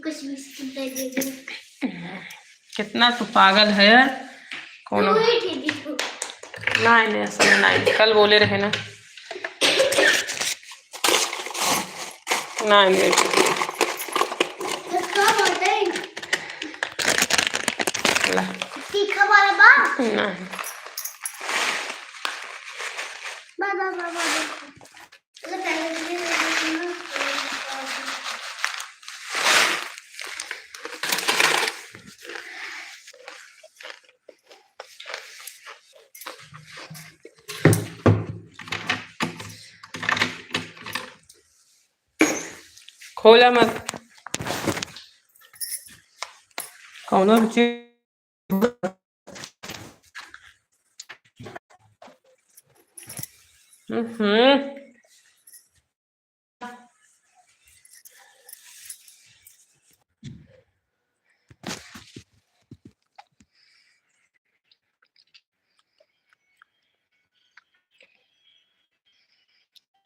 कुछ भी स्किप दे दे। कितना तू पागल है कौन? नहीं असम नहीं, कल बोले रहे ना। नहीं तीखा वाला बात नहीं। खोला मत कौनो भी चीज।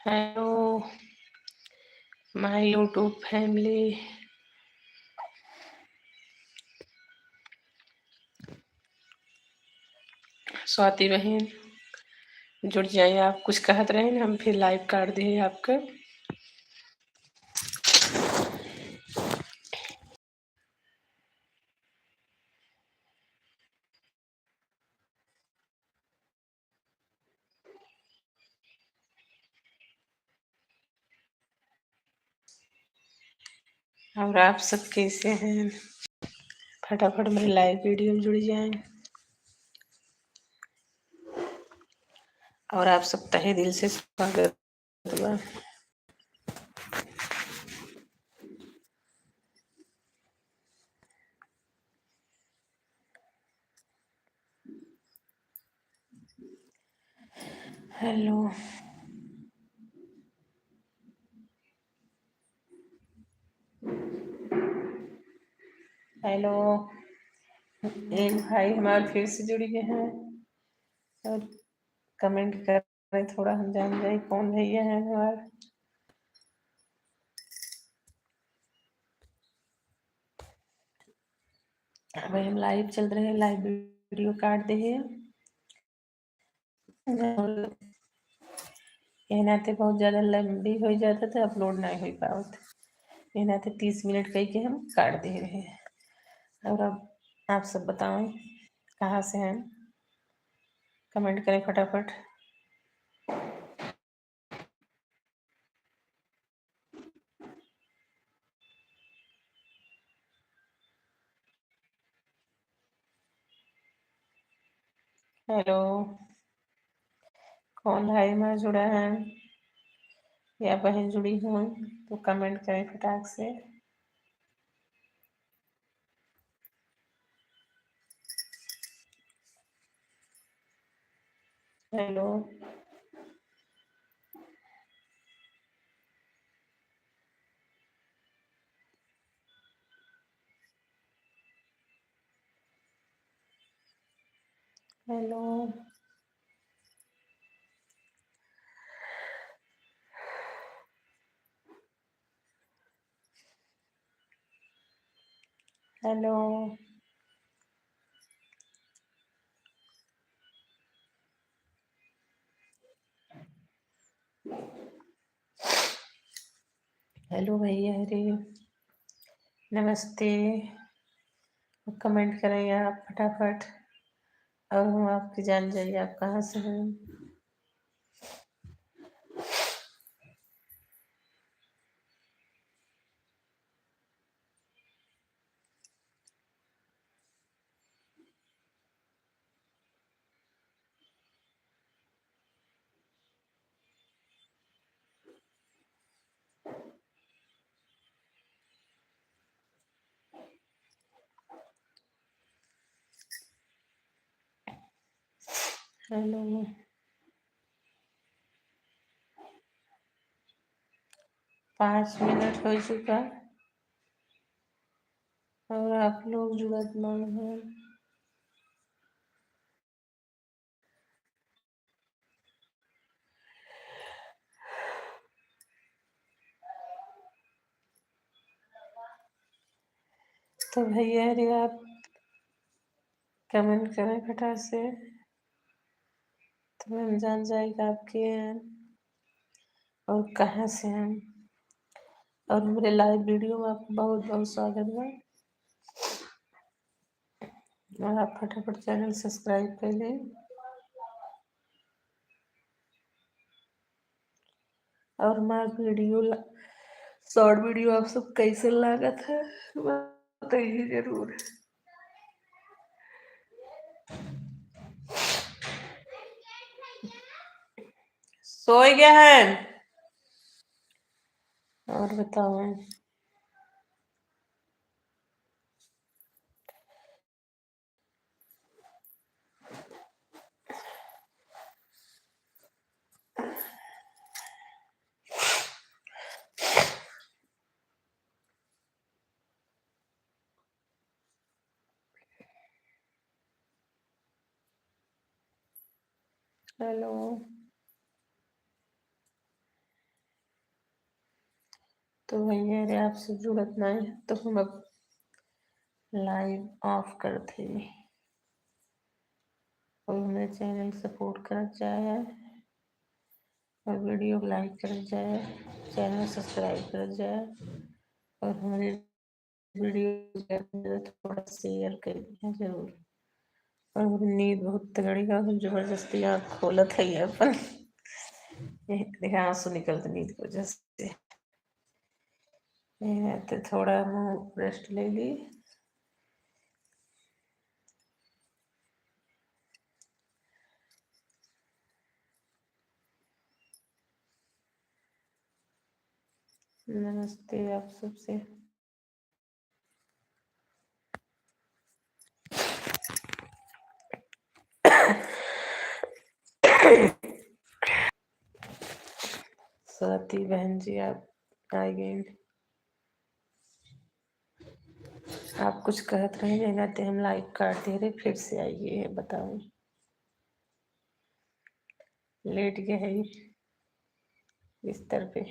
Hello my YouTube family, Swati बहन जुड़ जाइए। आप कुछ कहते रहे ना, हम फिर लाइव काट दिए आपका। और आप सब कैसे हैं? फटाफट मेरे लाइव वीडियो में जुड़ जाएं। और आप सब तहे दिल से स्वागत बा। हेलो हेलो, एक भाई हमारे फिर से जुड़ गए हैं और कमेंट कर रहे, थोड़ा हम जान जाए कौन भैया है हमारे। भाई हम लाइव चल रहे हैं, लाइव वीडियो काट दे नाते बहुत ज़्यादा लंबी हो जाता था, अपलोड नहीं हो पावत। ये नाते 30 मिनट कह के हम काट दे रहे हैं। और अब आप सब बताएं कहाँ से हैं, कमेंट करें फटाफट। हेलो, कौन भाई मैं जुड़ा है या बहन जुड़ी हूँ तो कमेंट करें फटाक से। हेलो हेलो हेलो हेलो भैया, हरे नमस्ते। कमेंट करें आप फटाफट और हम आपकी जान जाइए आप कहाँ से हैं। हेलो 5 मिनट हो चुका और आप लोग जुड़त नहीं हैं। तो भैया अरे आप कमेंट करें फटाक से, तो हम जान जाएगा आपके हैं और कहाँ से हैं। और मेरे लाइव वीडियो में आपको बहुत बहुत स्वागत है। और आप फटाफट चैनल सब्सक्राइब कर लें। और हमारा वीडियो शॉर्ट वीडियो आप सब कैसे लागत है बताइए जरूर। सो गया है। और बताओ। हेलो। तो भैया अरे आपसे जुड़त नहीं है तो हम अब लाइव ऑफ कर थे और हमें चैनल सपोर्ट कर जाए और वीडियो लाइक कर जाए, चैनल सब्सक्राइब कर जाए और हमारे वीडियो थोड़ा शेयर कर दिया जरूर। और मेरी नींद बहुत तगड़ी का जबरदस्ती आँख खोलत है अपन देखा आंसू निकलते नींद की वजह से। तो थोड़ा मुँह रेस्ट ले ली। नमस्ते आप सबसे। स्वाति बहन जी आप आ गए। आप कुछ कहत रहे रहते हम लाइक काट दे रहे फिर से आइए बताओ। लेट गए है बिस्तर पे।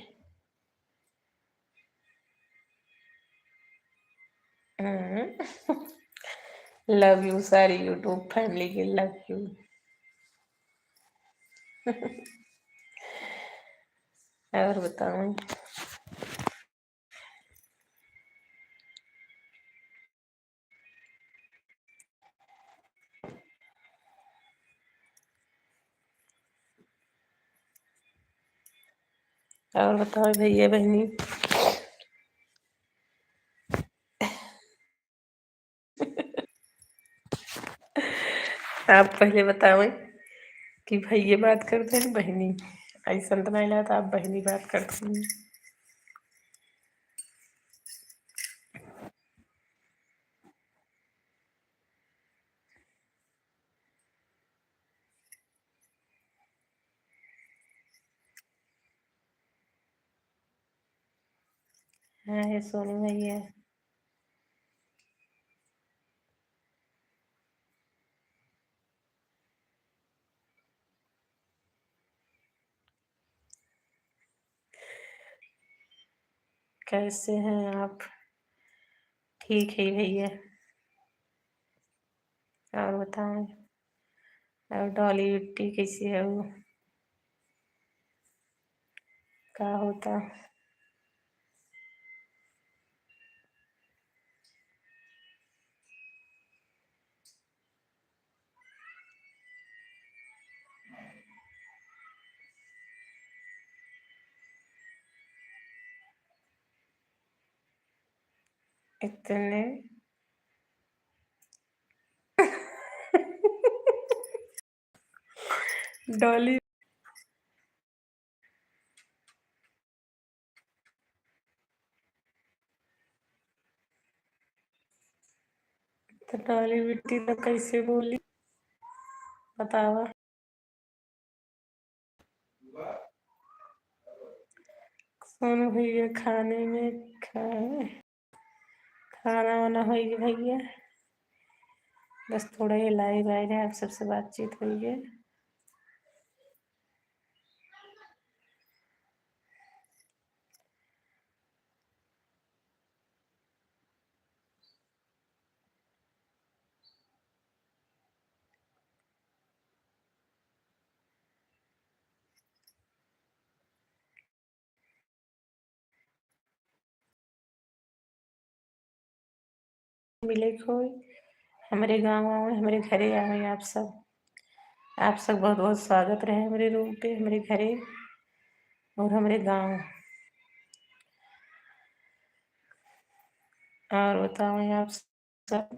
लव यू सारी यूट्यूब फैमिली की लव यू। और बताओ। और बताओ भैया बहनी। आप पहले बताओ कि भैया बात करते हैं बहनी। ऐसा तो नहीं लगा आप बहनी बात करती हैं। हाँ ये सोनू भैया। कैसे हैं आप? ठीक है भैया। और बताएं। और डॉली बिट्टी कैसी है वो? क्या होता? इतने डॉली तो डॉली बिट्टी तो कैसे बोली बतावा। सोनू भैया खाने में खाए खाना वाना हो गया भैया। बस थोड़ा ही लाइव आए रहे आप सबसे बातचीत हुई है। मिले खोई हमारे गाँव आए, हमारे घरे आए आप सब बहुत बहुत स्वागत रहे हमारे रूम पे, हमारे घरे और हमारे गाँव। और बताओ आप सब।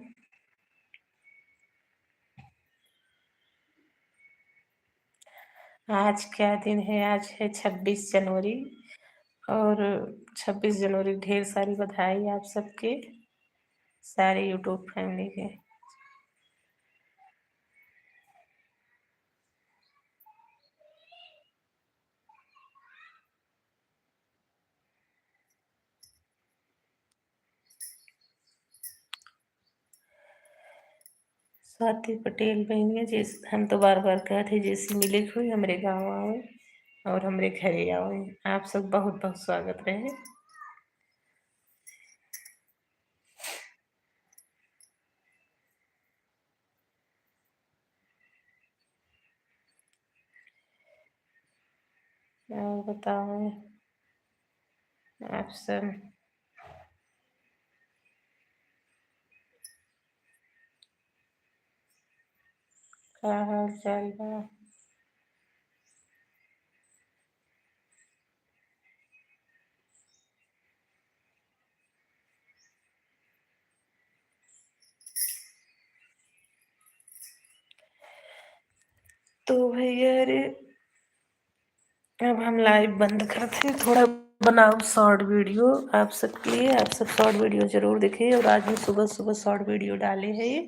आज क्या दिन है? आज है 26 जनवरी। और 26 जनवरी ढेर सारी बधाई आप सबके, सारे यूट्यूब फैमिली के। स्वाति पटेल बहनिया, जैसे हम तो बार बार कहे थे जैसे मिले हुए हमारे गाँव आओ और हमारे घरे आओ। आप सब बहुत बहुत स्वागत रहे। और बताओ आप सब। क्या हाल चाल बा? तो भैया अरे अब हम लाइव बंद करते हैं, थोड़ा बनाओ शॉर्ट वीडियो आप सबके लिए। आप सब शॉर्ट वीडियो जरूर देखें। और आज मैं सुबह सुबह शॉर्ट वीडियो डाले हैं ये,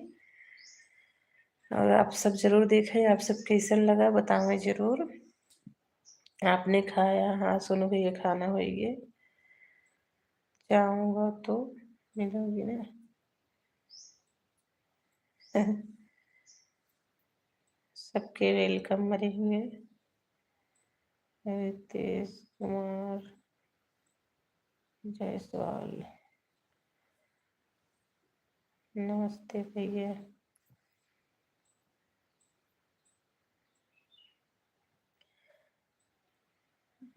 और आप सब जरूर देखें। आप सब कैसन लगा बताओ जरूर। आपने खाया? हाँ सुनो भैया, खाना हो गया। चाहूँगा तो मिलोगी ना। सबके वेलकम मरे हुए। रितेश कुमार जायसवाल, नमस्ते भैया।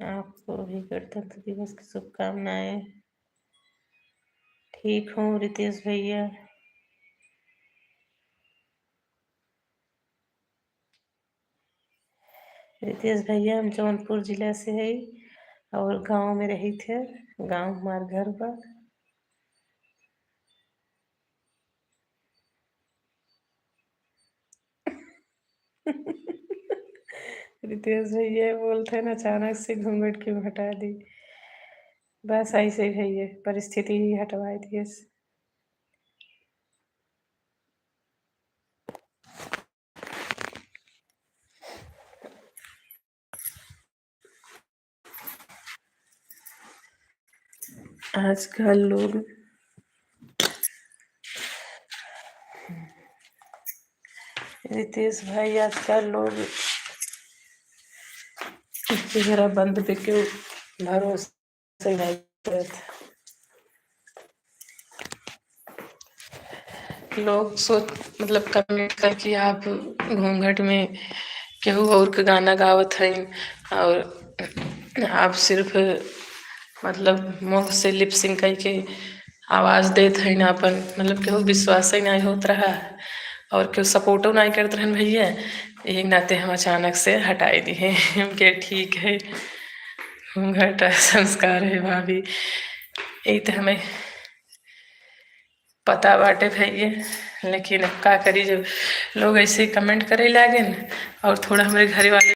आपको भी गणतंत्र दिवस की शुभकामनाएं। ठीक हूँ रितेश भैया। रितेश भैया हम जौनपुर जिला से है और गांव में रही थे। गांव हमार घर पर। रितेश भैया बोलते ना अचानक से घूंघट क्यों हटा दी। बस ऐसे ही भैया परिस्थिति ही हटवाई थी। आजकल लोग रितेश भाई आजकल लोग चेहरा बंद पे क्यों भरोसा ही नहीं करते। लोग सोच मतलब कमेंट करके आप घूंघट में केहू और के गाना गावत हैं और आप सिर्फ मतलब मुंह से लिप सिंक करके आवाज देते हैं ना अपन, मतलब केहू विश्वास ही नहीं होत रहा और केहू सपोर्टो नहीं करते रहन भैया। यही नाते हम अचानक से हटाई दिए। के ठीक है घूंघट संस्कार है भाभी, यही तो हमें पता बाटे भैया। लेकिन अब का करी जब लोग ऐसे कमेंट करे लागे और थोड़ा हमारे घर वाले